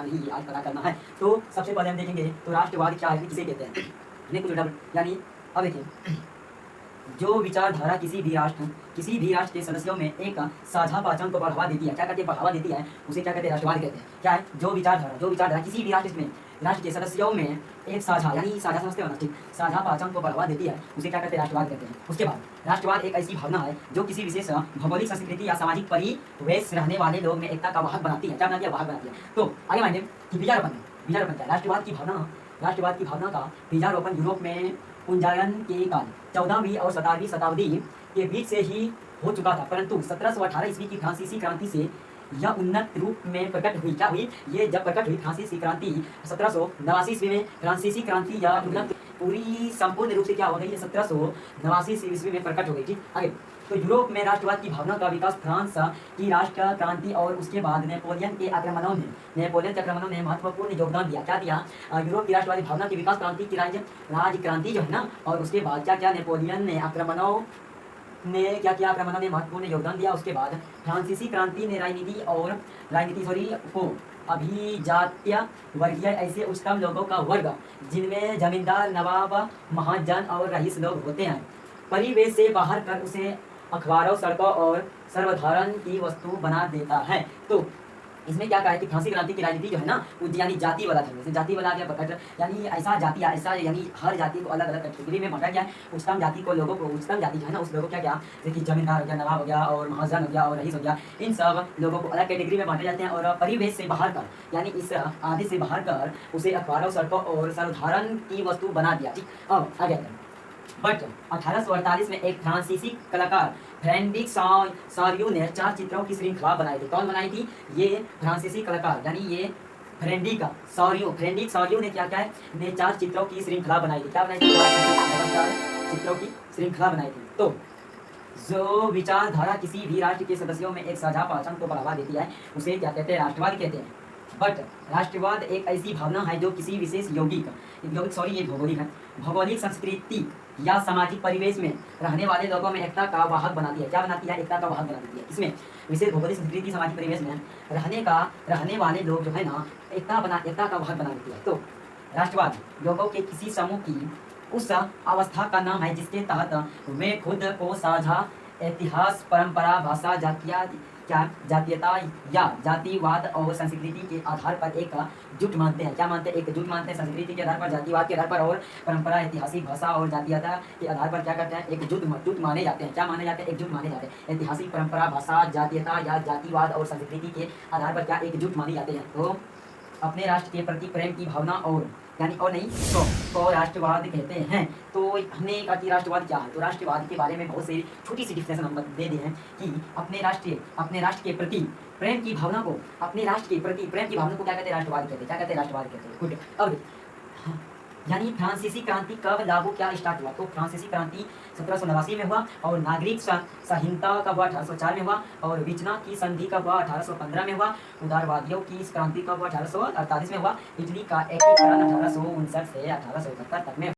पता नहीं, आज पता करना है। तो सबसे पहले हम देखेंगे तो राष्ट्रवाद क्या है, किसे कहते हैं। नहीं कुछ उल्टा यानी अब देखिए, जो विचारधारा किसी भी राष्ट्र के सदस्यों में एक साझा पहचान को बढ़ावा देती है, क्या कहते हैं, बढ़ावा देती है, उसे क्या कहते हैं, राष्ट्रवाद कहते हैं। क्या है, जो विचारधारा किसी भी राष्ट्र के सदस्यों में एक साझा यानी साझा समझते हो ना, ठीक, साझा पहचान को बढ़ावा देती है, उसे क्या कहते हैं, राष्ट्रवाद कहते हैं। उसके बाद राष्ट्रवाद एक ऐसी भावना है जो किसी विशेष भौगोलिक संस्कृति या सामाजिक परिवेश रहने वाले लोग में एकता का वाहक बनाती है। क्या बनाती है, वाहक बनाती है। तो आगे मानेंगे कि बीजारोपण क्या है, राष्ट्रवाद की भावना का बीजारोपण यूरोप में उन्नयन के काल 14वीं और 17वीं शताब्दी के बीच से ही हो चुका था, परंतु 1718 ईस्वी की फ्रांसीसी क्रांति से यह उन्नत रूप में प्रकट हुई। क्या हुई, ये जब प्रकट हुई फ्रांसीसी क्रांति 1789 ईस्वी में, फ्रांसीसी क्रांति या उन्नत पूरी संपूर्ण रूप से क्या हो गई, 1789 ईस्वी में प्रकट हो गई। ठीक, आगे तो यूरोप में राष्ट्रवाद की भावना का विकास फ्रांस की राष्ट्र क्रांति और उसके बाद नेपोलियन के आक्रमणों ने महत्वपूर्ण योगदान दिया। क्या दिया, यूरोप की राष्ट्रवादी भावना के विकास क्रांति की राज क्रांति जो है ना, और उसके बाद क्या क्या नेपोलियन ने आक्रमणों ने महत्वपूर्ण योगदान दिया। उसके बाद फ्रांसीसी क्रांति ने राजनीति को अभिजात्य वर्गीय ऐसे उच्चतम लोगों का वर्ग जिनमें जमींदार, नवाब, महाजन और रईस लोग होते हैं, परिवेश से बाहर कर उसे अखबारों, सड़कों और सर्वधारण की वस्तु बना देता है। तो इसमें क्या कहा है कि फ्रांसीसी क्रांति की राजनीति जो है ना, वो यानी जाति वाला था, जैसे जाति वाला गया प्रकट, यानी ऐसा यानी हर जाति को अलग अलग कैटेगरी में बांटा गया है। उच्चतम जाति को उच्चतम जाति जो है ना, उस लोगों को क्या जैसे जमींदार हो गया, नवाब हो गया और महाजन हो गया और रईस हो गया, इन सब लोगों को अलग कैटेगरी में बांटे जाते हैं। और परिवेश से बाहर कर यानी इस आदि से बाहर कर उसे अखबारों, सड़कों और सर्वधारण की वस्तु बना दिया। ठीक, अब आगे बट 1848 में एक फ्रांसीसी कलाकार फ्रेडरिक सारियो ने 4 चित्रों की श्रृंखला बनाई थी। कौन बनाई थी, ये फ्रांसीसी कलाकार यानी ये फ्रेडरिक सारियो ने क्या है, ने 4 चित्रों की श्रृंखला बनाई थी। क्या बनाई थी, 4 चित्रों की श्रृंखला बनाई थी। तो जो विचारधारा किसी भी राष्ट्र के सदस्यों में एक साझा पहचान को बढ़ावा देती है, उसे क्या कहते हैं, राष्ट्रवाद कहते हैं। बट राष्ट्रवाद एक ऐसी भावना है जो किसी विशेष भौगोलिक संस्कृति या सामाजिक परिवेश में रहने वाले लोगों में एकता का वाहक बनाती है। क्या बनाती है, एकता का वाहक बनाती है। इसमें विशेष भौगोलिक संस्कृति, सामाजिक परिवेश में रहने वाले लोग जो है ना, एकता का वाहक बना देती है। तो राष्ट्रवाद लोगों के किसी समूह की उस अवस्था का नाम है जिसके तहत वे खुद को साझा इतिहास, परंपरा, भाषा, जातीयता या जातिवाद और संस्कृति के आधार पर एक जुट मानते हैं। क्या मानते हैं, एक जुट मानते हैं। संस्कृति के आधार पर, जातिवाद के आधार पर और परंपरा, ऐतिहासिक, भाषा और जातीयता के आधार पर क्या करते हैं, एक जुट माने जाते हैं। क्या माने जाते हैं, एकजुट माने जाते हैं। ऐतिहासिक, परंपरा, भाषा, जातीयता या जातिवाद और संस्कृति के आधार पर क्या एकजुट माने जाते हैं। तो अपने राष्ट्र के प्रति प्रेम की भावना और को राष्ट्रवाद कहते हैं। तो हमने कहा कि राष्ट्रवाद क्या है, तो राष्ट्रवाद के बारे में बहुत से छोटी सी डिफिनेशन हम दे दिए हैं कि अपने राष्ट्र के प्रति प्रेम की भावना को, क्या कहते हैं, राष्ट्रवाद कहते हैं। क्या कहते हैं, राष्ट्रवाद कहते हैं। गुड। अब यानी फ्रांसीसी क्रांति कब लागू क्या स्टार्ट हुआ, तो फ्रांसीसी क्रांति 1789 में हुआ और नागरिक संहिता कब हुआ, 1804 में हुआ और वियना की संधि कब हुआ, 1815 में हुआ। उदारवादियों की क्रांति कब हुआ, 1848 में हुआ। इटली का एकीकरण 1859 से 1871 तक में